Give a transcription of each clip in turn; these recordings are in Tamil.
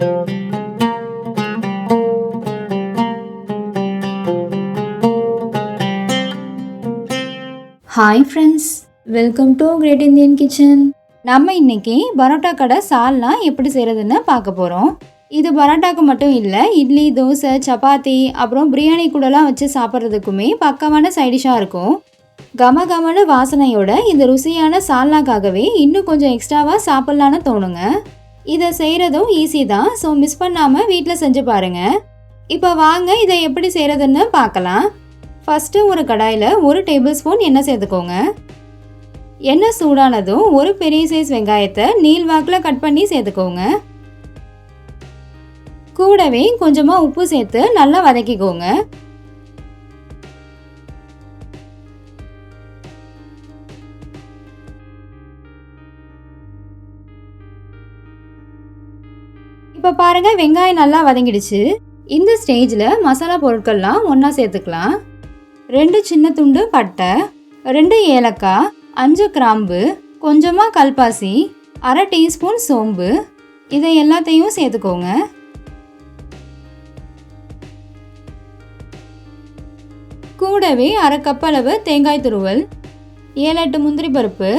Hi friends, welcome to great Indian kitchen. நம்ம இன்னைக்கு பரோட்டா கடை சால்னா எப்படி செய்கிறதுன்னு பார்க்க போகிறோம். இது பரோட்டாக்கு மட்டும் இல்லை, இட்லி, தோசை, சப்பாத்தி, அப்புறம் பிரியாணி கூடலாம் வச்சு சாப்பிட்றதுக்குமே பக்கமான சைடிஷாக இருக்கும். கம கமனு வாசனையோட இந்த ருசியான சால்னாக்காகவே இன்னும் கொஞ்சம் எக்ஸ்ட்ராவாக சாப்பிட்லான்னு தோணுங்க. இதை செய்கிறதும் ஈஸி தான், ஸோ மிஸ் பண்ணாமல் வீட்டில் செஞ்சு பாருங்கள். இப்போ வாங்க இதை எப்படி செய்கிறதுன்னு பார்க்கலாம். ஃபஸ்ட்டு ஒரு கடாயில் 1 டேபிள் ஸ்பூன் எண்ணெய் சேர்த்துக்கோங்க. எண்ணெய் சூடானதும் ஒரு பெரிய சைஸ் வெங்காயத்தை நீள்வாக்கில் கட் பண்ணி சேர்த்துக்கோங்க. கூடவே கொஞ்சமாக உப்பு சேர்த்து நல்லா வதக்கிக்கோங்க. இப்போ பாருங்க, வெங்காயம் நல்லா வதங்கிடுச்சு. இந்த ஸ்டேஜில் மசாலா பொருட்கள்லாம் ஒன்றா சேர்த்துக்கலாம். 2 சின்ன துண்டு பட்டை, 2 ஏலக்காய், 5 கிராம்பு, கொஞ்சமாக கல்பாசி, அரை டீஸ்பூன் சோம்பு, இதை எல்லாத்தையும் சேர்த்துக்கோங்க. கூடவே அரை கப் அளவு தேங்காய் துருவல், 7-8 முந்திரி பருப்பு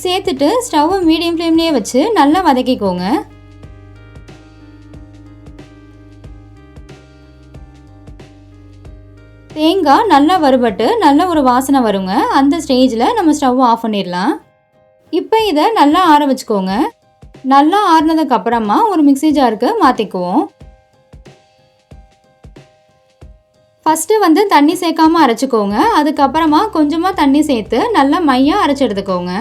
சேர்த்துட்டு ஸ்டவ்வை மீடியம் ஃப்ளேம்லேயே வச்சு நல்லா வதக்கிக்கோங்க. தேங்காய் நல்லா வறுபட்டு நல்ல ஒரு வாசனை வருங்க. அந்த ஸ்டேஜில் நம்ம ஸ்டவ் ஆஃப் பண்ணிடலாம். இப்போ இதை நல்லா ஆற வச்சுக்கோங்க. நல்லா ஆறினதுக்கு அப்புறமா ஒரு மிக்ஸி ஜாருக்கு மாற்றிக்குவோம். ஃபஸ்ட்டு தண்ணி சேர்க்காம அரைச்சிக்கோங்க. அதுக்கப்புறமா கொஞ்சமாக தண்ணி சேர்த்து நல்லா மையாக அரைச்சி எடுத்துக்கோங்க.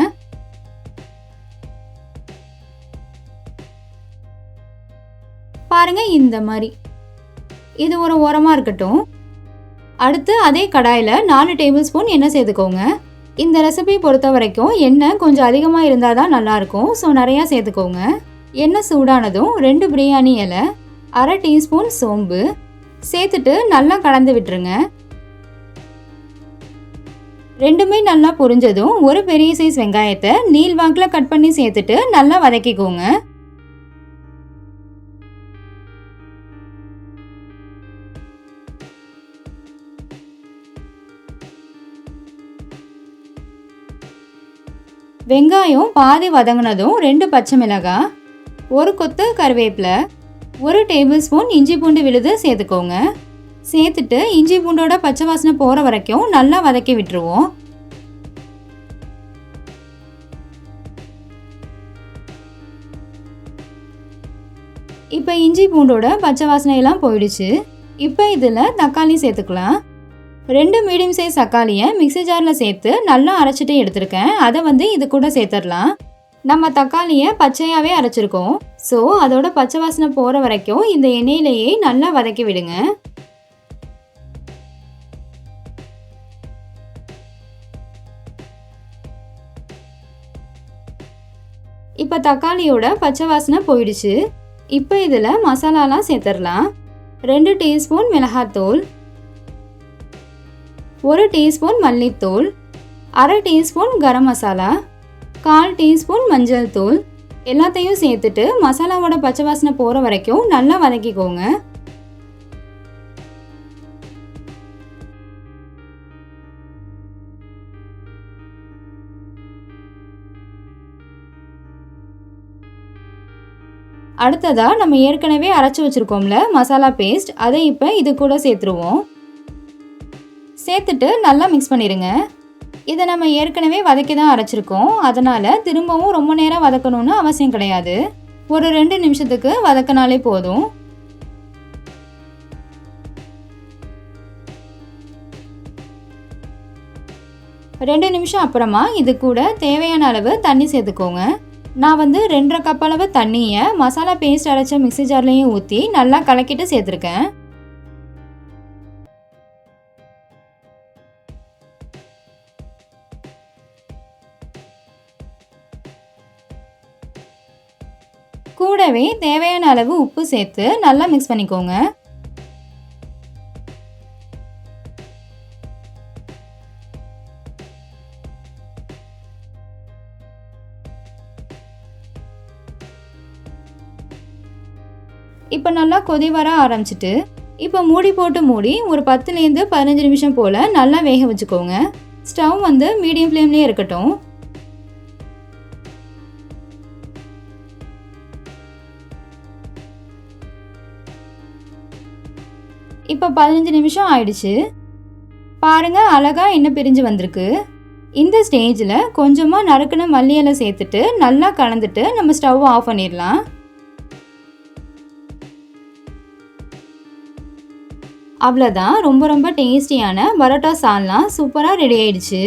பாருங்க, இந்த மாதிரி. இது ஒரு ஓரமாக இருக்கட்டும். அடுத்து அதே கடாயில் 4 டேபிள் ஸ்பூன் எண்ணெய் சேர்த்துக்கோங்க. இந்த ரெசிபி பொறுத்த வரைக்கும் எண்ணெய் கொஞ்சம் அதிகமாக இருந்தால் தான் நல்லாயிருக்கும், ஸோ நிறையா சேர்த்துக்கோங்க. எண்ணெய் சூடானதும் 2 பிரியாணி இலை, அரை டீஸ்பூன் சோம்பு சேர்த்துட்டு நல்லா கலந்து விட்டுருங்க. ரெண்டுமே நல்லா பொரிஞ்சதும் ஒரு பெரிய சைஸ் வெங்காயத்தை நீள்வாக்கில் கட் பண்ணி சேர்த்துட்டு நல்லா வதக்கிக்கோங்க. வெங்காயம் பாதி வதங்கினதும் 2 பச்சை மிளகாய், 1 கொத்து கருவேப்பிலை, 1 டேபிள் ஸ்பூன் இஞ்சி பூண்டு விழுது சேர்த்துக்கோங்க. சேர்த்துட்டு இஞ்சி பூண்டோட பச்சை வாசனை போகிற வரைக்கும் நல்லா வதக்கி விட்டுருவோம். இப்போ இஞ்சி பூண்டோட பச்சை வாசனையெல்லாம் போயிடுச்சு. இப்போ இதில் தக்காளி சேர்த்துக்கலாம். 2 மீடியம் சைஸ் தக்காளியை மிக்ஸி ஜாரில் சேர்த்து நல்லா அரைச்சிட்டு எடுத்திருக்கேன். அதை இது கூட சேர்த்துடலாம். நம்ம தக்காளியை பச்சையாகவே அரைச்சிருக்கோம், ஸோ அதோட பச்சை வாசனை போகிற வரைக்கும் இந்த எண்ணெயிலேயே நல்லா வதக்கி விடுங்க. இப்போ தக்காளியோட பச்சை வாசனை போயிடுச்சு. இப்போ இதில் மசாலாலாம் சேர்த்துடலாம். 2 டீஸ்பூன் மிளகாத்தூள், 1 டீஸ்பூன் மல்லித்தூள், அரை டீஸ்பூன் கரம் மசாலா, 1/4 டீஸ்பூன் மஞ்சள் தூள் எல்லாத்தையும் சேர்த்துட்டு மசாலாவோட பச்சை வாசனை போகிற வரைக்கும் நல்லா வதக்கிக்கோங்க. அடுத்ததா நம்ம ஏற்கனவே அரைச்சி வச்சிருக்கோம்ல மசாலா பேஸ்ட், அதை இப்போ இது கூட சேர்த்துருவோம். சேர்த்துட்டு நல்லா மிக்ஸ் பண்ணிடுங்க. இதை நம்ம ஏற்கனவே வதக்கி தான் அரைச்சிருக்கோம், அதனால் திரும்பவும் ரொம்ப நேரம் வதக்கணும்னு அவசியம் கிடையாது. ஒரு 2 நிமிஷத்துக்கு வதக்கினாலே போதும். ரெண்டு நிமிஷம் அப்புறமா இது கூட தேவையான அளவு தண்ணி சேர்த்துக்கோங்க. நான் 2.5 கப் அளவு தண்ணியை மசாலா பேஸ்ட் அரைச்ச மிக்ஸி ஜார்லையும் ஊற்றி நல்லா கலக்கிட்டு சேர்த்துருக்கேன். கூடவே தேவையான அளவு உப்பு சேர்த்து நல்லா மிக்ஸ் பண்ணிக்கோங்க. இப்போ நல்லா கொதி வர ஆரம்பிச்சிட்டு இப்போ மூடி போட்டு மூடி ஒரு 10லேருந்து 15 நிமிஷம் போல் நல்லா வேக வச்சுக்கோங்க. ஸ்டவ் வந்து மீடியம் ஃப்ளேம்லேயே இருக்கட்டும். இப்போ 15 நிமிஷம் ஆயிடுச்சு. பாருங்க, அழகா எண்ணெய் பிரிஞ்சு வந்திருக்கு. இந்த ஸ்டேஜில் கொஞ்சமாக நறுக்குன மல்லி இலை சேர்த்துட்டு நல்லா கலந்துட்டு நம்ம ஸ்டவ் ஆஃப் பண்ணிடலாம். அவ்வளோதான், ரொம்ப ரொம்ப டேஸ்டியான பரோட்டா சால்னா சூப்பராக ரெடி ஆயிடுச்சு.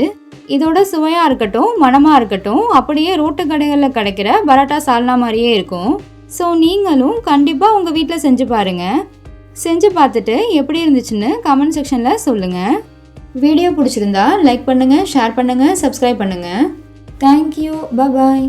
இதோட சுவையாக இருக்கட்டும், மணமாக இருக்கட்டும், அப்படியே ரோட்டு கடைகளில் கிடைக்கிற பரோட்டா சால்னா மாதிரியே இருக்கும். ஸோ நீங்களும் கண்டிப்பாக உங்கள் வீட்டில் செஞ்சு பாருங்கள். செஞ்சு பார்த்துட்டு எப்படி இருந்துச்சுன்னு கமெண்ட் செக்ஷனில் சொல்லுங்கள். வீடியோ பிடிச்சிருந்தா லைக் பண்ணுங்கள், ஷேர் பண்ணுங்கள், சப்ஸ்கிரைப் பண்ணுங்கள். தேங்க்யூ, பாய்.